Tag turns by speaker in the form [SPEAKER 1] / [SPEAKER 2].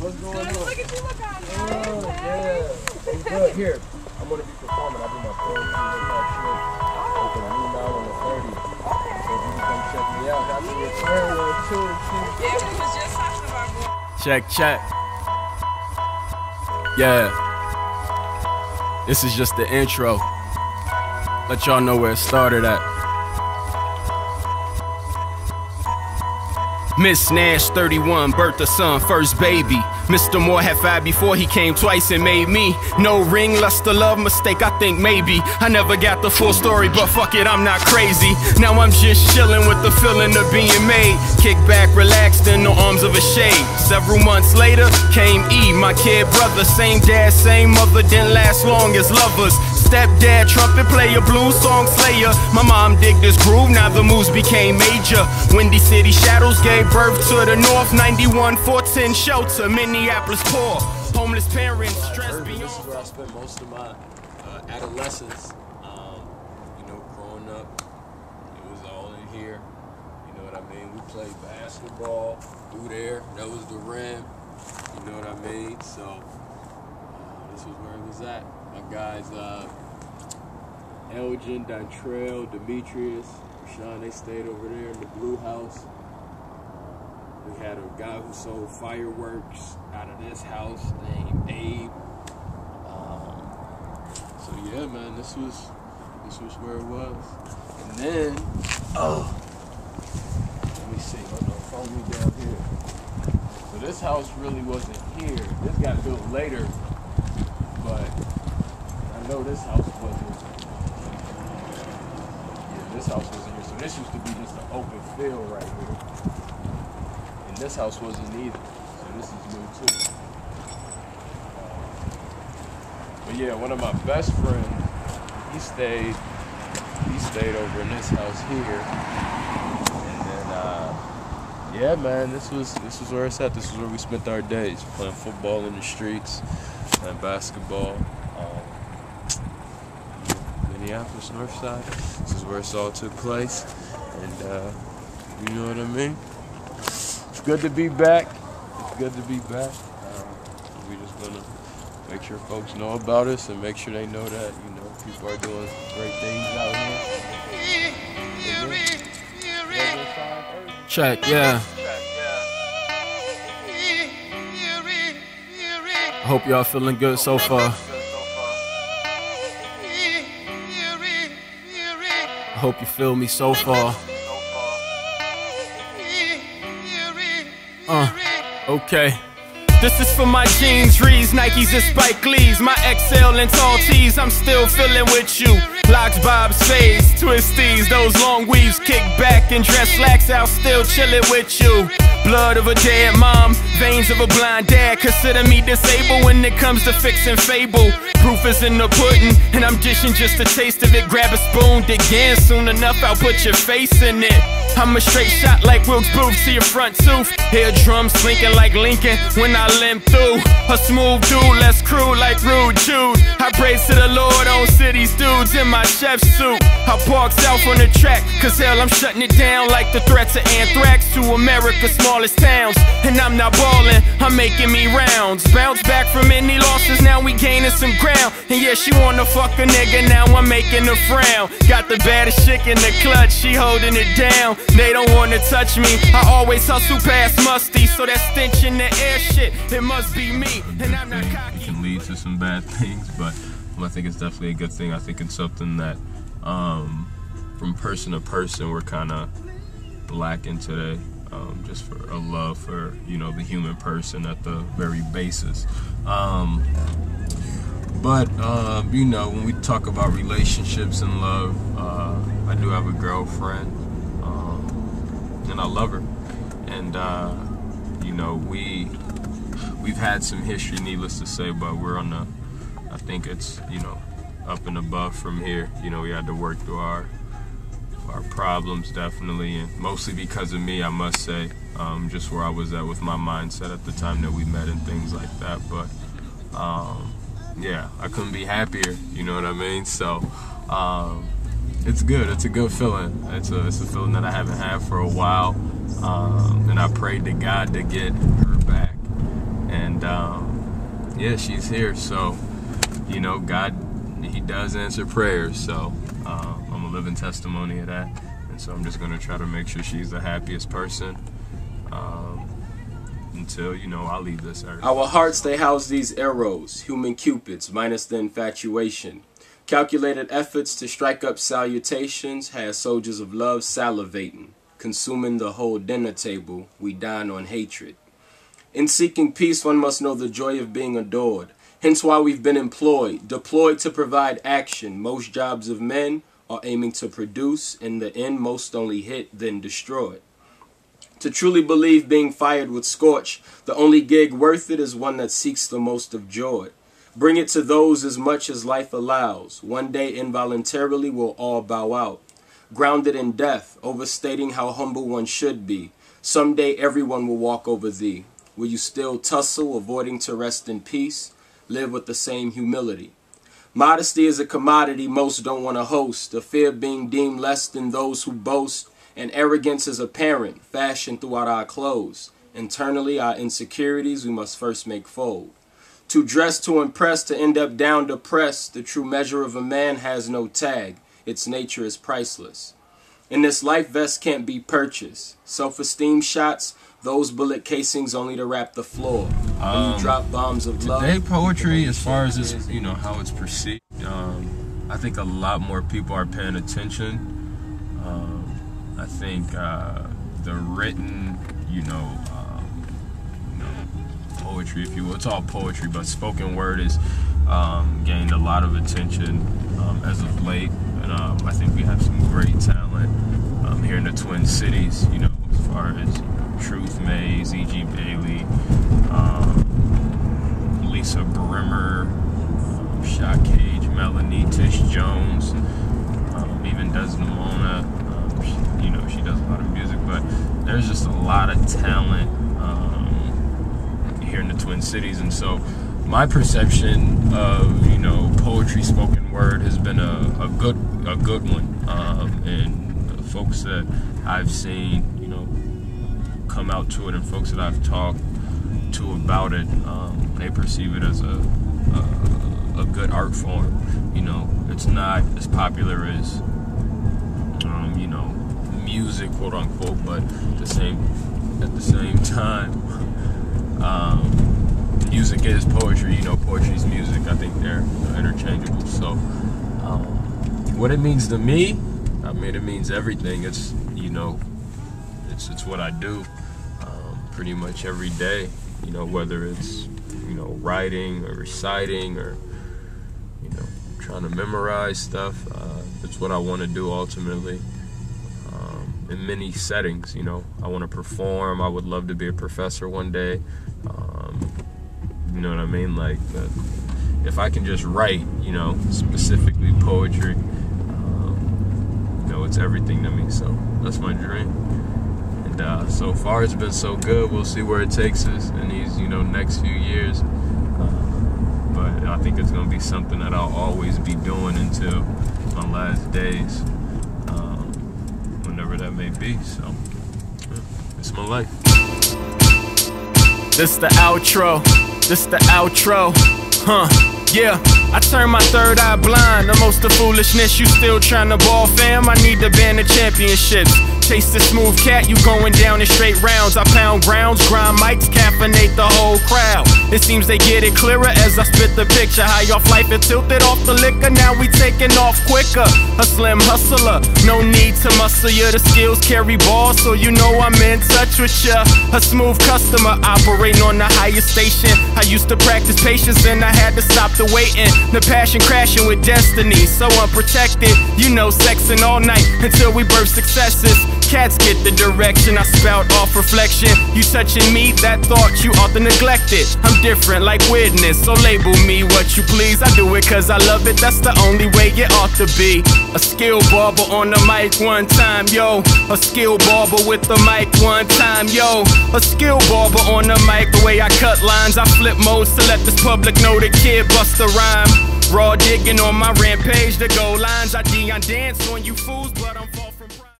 [SPEAKER 1] what's going on?
[SPEAKER 2] Look at you, look out.
[SPEAKER 1] Oh, yeah. It's good. Here, I'm going to be performing. I do my poetry shit. Open a new now on the 30th. So if you can come check me out, got me a friend one too.
[SPEAKER 2] Yeah, we was just talking about going.
[SPEAKER 3] Check. Yeah. This is just the intro. Let y'all know where it started at. Miss Nash, 31, birthed a son, first baby. Mr. Moore had 5 before he came twice and made me. No ring, lust or love, mistake, I think maybe. I never got the full story, but fuck it, I'm not crazy. Now I'm just chilling with the feeling of being made. Kick back, relaxed in the arms of a shade. Several months later, came E, my kid brother. Same dad, same mother, didn't last long as lovers. Stepdad, trumpet player, blues song slayer. My mom digged this groove, now the moves became major. Windy City Shadows gave birth to the North. 91, 410 shelter, Minneapolis poor. Homeless parents, stress beyond.
[SPEAKER 1] This is where I spent most of my adolescence. You know, growing up, it was all in here. You know what I mean? We played basketball through there. That was the rim. You know what I mean? So this was where it was at. My guys, Elgin, Dontrell, Demetrius, Sean, they stayed over there in the blue house. We had a guy who sold fireworks out of this house named Abe. So yeah, man, this was where it was. And then, let me see, follow me down here. So this house really wasn't here. This got built later, but I know this house wasn't. Yeah, this house wasn't here. So this used to be just an open field right here. And this house wasn't either. So this is new too. But yeah, one of my best friends, he stayed over in this house here. And then yeah, man, this was where it's at. This is where we spent our days, playing football in the streets, playing basketball. Minneapolis, North Side. This is where it all took place, and you know what I mean. It's good to be back. It's good to be back. We just gonna make sure folks know about us and make sure they know that people are doing great things out here.
[SPEAKER 3] Check, yeah. I hope y'all feeling good so far. I hope you feel me so far. Okay. This is for my jeans, Rees, Nikes and Spike Lees. My XL and tall tees, I'm still feeling with you. Locks, bobs, fades, twisties, those long weaves, kick back and dress slacks, I'll still chillin' with you. Blood of a dead mom, veins of a blind dad. Consider me disabled when it comes to fixing fable. Proof is in the pudding, and I'm dishing just a taste of it. Grab a spoon, dig in, soon enough I'll put your face in it. I'm a straight shot like Wilkes Booth to your front tooth. Hear drums slinking like Lincoln when I limp through. A smooth dude, less crew like Rude Jude. I praise to the Lord on cities, dudes in my chef suit. I park south on the track, cause hell I'm shutting it down like the threats of anthrax to America's smallest towns. And I'm not balling, I'm making me rounds. Bounce back from any losses, now we gaining some ground. And yeah, she wanna fuck a nigga, now I'm making her frown. Got the baddest chick in the clutch, she holding it down. They don't wanna touch me, I always hustle past musty. So that stench in the air shit, it must be me. And I'm not cocky. It can lead to some bad things, but I think it's definitely a good thing. I think it's something that from person to person we're kinda lacking today. Just for a love for, the human person at the very basis. But when we talk about relationships and love, I do have a girlfriend, and I love her. And, we've had some history, needless to say, but we're on the, I think it's, up and above from here. We had to work through our problems, definitely, and mostly because of me, I must say, just where I was at with my mindset at the time that we met and things like that. But yeah, I couldn't be happier, you know what I mean? So it's good. It's a good feeling. It's a feeling that I haven't had for a while, and I prayed to God to get her back, and
[SPEAKER 1] yeah, she's here. So, you know, God, He does answer prayers. So I'm a living testimony of that. And so I'm just going to try to make sure she's the happiest person until, you know, I leave this earth.
[SPEAKER 4] Our hearts, they house these arrows, human cupids, minus the infatuation. Calculated efforts to strike up salutations has soldiers of love salivating. Consuming the whole dinner table, we dine on hatred. In seeking peace, one must know the joy of being adored. Hence why we've been employed, deployed to provide action. Most jobs of men are aiming to produce. In the end, most only hit, then destroyed. To truly believe being fired would scorch, the only gig worth it is one that seeks the most of joy. Bring it to those as much as life allows. One day involuntarily we'll all bow out. Grounded in death, overstating how humble one should be. Someday everyone will walk over thee. Will you still tussle, avoiding to rest in peace? Live with the same humility. Modesty is a commodity most don't want to host. The fear of being deemed less than those who boast. And arrogance is apparent, fashioned throughout our clothes. Internally, our insecurities we must first make fold. To dress to impress, to end up down depressed. The true measure of a man has no tag. Its nature is priceless. In this life, vests can't be purchased. Self-esteem shots, those bullet casings only to wrap the floor. When you drop bombs of love.
[SPEAKER 1] Today, poetry, as far as it's, you know, how it's perceived, I think a lot more people are paying attention. I think the written, poetry, if you will, it's all poetry, but spoken word has gained a lot of attention as of late, and I think we have some great talent here in the Twin Cities, you know, as far as Truth Mays, E.G. Bailey, Lisa Brimmer, Shot Cage, Melanie Tish Jones, even Desdemona. She does a lot of music, but there's just a lot of talent here in the Twin Cities, and so my perception of, you know, poetry, spoken word has been a good one, and the folks that I've seen, you know, come out to it, and folks that I've talked to about it, they perceive it as a good art form. You know, it's not as popular as music, quote unquote, but at the same time, music is poetry. You know, poetry is music. I think they're interchangeable. So, what it means to me, I mean, it means everything. It's, you know, it's what I do pretty much every day. You know, whether it's, you know, writing or reciting or, you know, trying to memorize stuff. It's what I want to do ultimately. In many settings, you know, I want to perform. I would love to be a professor one day. You know what I mean? Like, if I can just write, you know, specifically poetry, you know, it's everything to me. So that's my dream. And so far, it's been so good. We'll see where it takes us in these, you know, next few years. But I think it's going to be something that I'll always be doing until my last days. Whenever that may be, so it's my life.
[SPEAKER 3] This the outro, yeah. I turn my third eye blind. The most of foolishness, you still trying to ball, fam. I need to ban the championships. Chase the smooth cat, you going down in straight rounds. I pound grounds, grind mics, caffeinate the whole crowd. It seems they get it clearer as I spit the picture. High off life and tilted off the liquor. Now we taking off quicker. A slim hustler, no need to muscle ya. The skills carry balls, so you know I'm in touch with ya. A smooth customer operating on the highest station. I used to practice patience and I had to stop the waiting. The passion crashing with destiny, so unprotected. You know, sexing all night until we birth successes. Cats get the direction, I spout off reflection. You touching me, that thought you ought to neglect it. I'm different like weirdness, so label me what you please. I do it cause I love it, that's the only way it ought to be. A skill barber on the mic one time, yo. A skill barber with the mic one time, yo. A skill barber on the mic, the way I cut lines. I flip modes to let this public know the kid bust a rhyme. Raw digging on my rampage, the goal lines. I dance on you fools, but I'm